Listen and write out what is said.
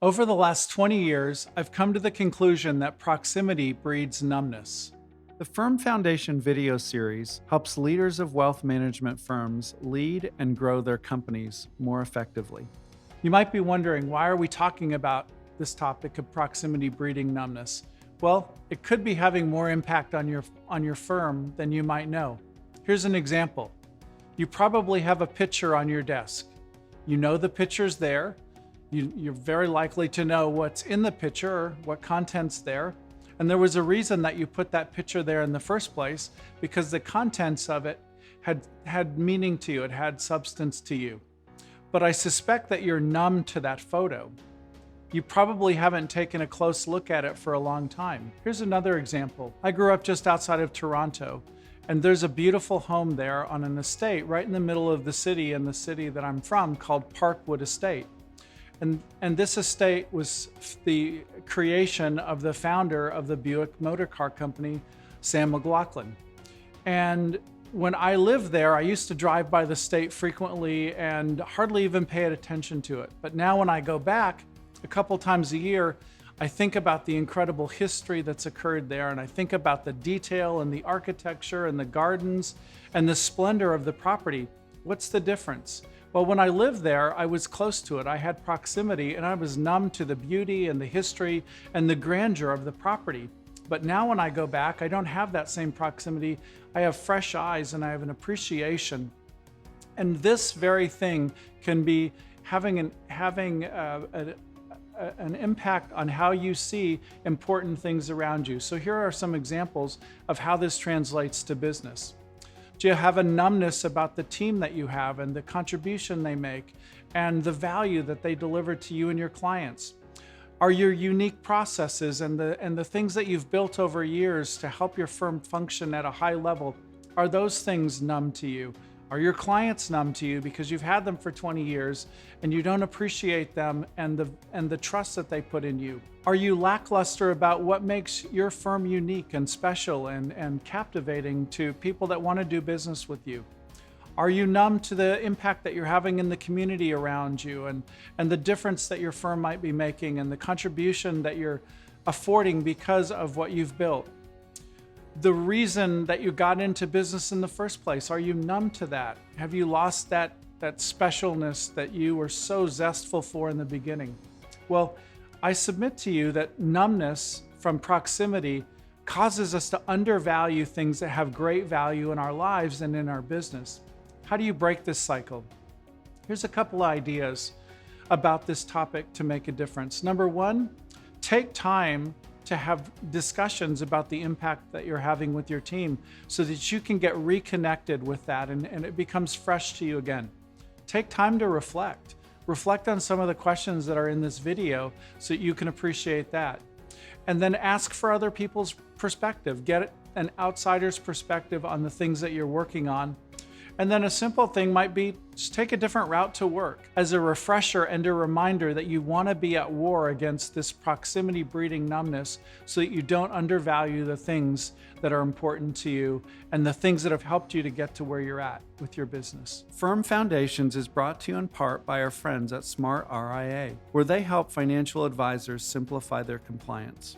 Over the last 20 years, I've come to the conclusion that proximity breeds numbness. The Firm Foundation video series helps leaders of wealth management firms lead and grow their companies more effectively. You might be wondering, why are we talking about this topic of proximity breeding numbness? Well, it could be having more impact on your firm than you might know. Here's an example. You probably have a picture on your desk. You know the picture's there. You're very likely to know what's in the picture or what content's there. And there was a reason that you put that picture there in the first place, because the contents of it had meaning to you, it had substance to you. But I suspect that you're numb to that photo. You probably haven't taken a close look at it for a long time. Here's another example. I grew up just outside of Toronto, and there's a beautiful home there on an estate right in the middle of the city, in the city that I'm from, called Parkwood Estate. And this estate was the creation of the founder of the Buick Motor Car Company, Sam McLaughlin. And when I lived there, I used to drive by the estate frequently and hardly even pay attention to it. But now when I go back a couple times a year, I think about the incredible history that's occurred there, and I think about the detail and the architecture and the gardens and the splendor of the property. What's the difference? Well, when I lived there, I was close to it. I had proximity, and I was numb to the beauty and the history and the grandeur of the property. But now when I go back, I don't have that same proximity. I have fresh eyes and I have an appreciation. And this very thing can be having an impact on how you see important things around you. So here are some examples of how this translates to business. Do you have a numbness about the team that you have and the contribution they make and the value that they deliver to you and your clients? Are your unique processes and the things that you've built over years to help your firm function at a high level, are those things numb to you? Are your clients numb to you because you've had them for 20 years and you don't appreciate them and the trust that they put in you? Are you lackluster about what makes your firm unique and special and captivating to people that want to do business with you? Are you numb to the impact that you're having in the community around you and the difference that your firm might be making and the contribution that you're affording because of what you've built? The reason that you got into business in the first place, are you numb to that? Have you lost that specialness that you were so zestful for in the beginning? Well, I submit to you that numbness from proximity causes us to undervalue things that have great value in our lives and in our business. How do you break this cycle? Here's a couple ideas about this topic to make a difference. Number one, take time to have discussions about the impact that you're having with your team so that you can get reconnected with that and it becomes fresh to you again. Take time to reflect. Reflect on some of the questions that are in this video so that you can appreciate that. And then ask for other people's perspective. Get an outsider's perspective on the things that you're working on. And then a simple thing might be just take a different route to work as a refresher and a reminder that you want to be at war against this proximity breeding numbness so that you don't undervalue the things that are important to you and the things that have helped you to get to where you're at with your business. Firm Foundations is brought to you in part by our friends at SmartRIA, where they help financial advisors simplify their compliance.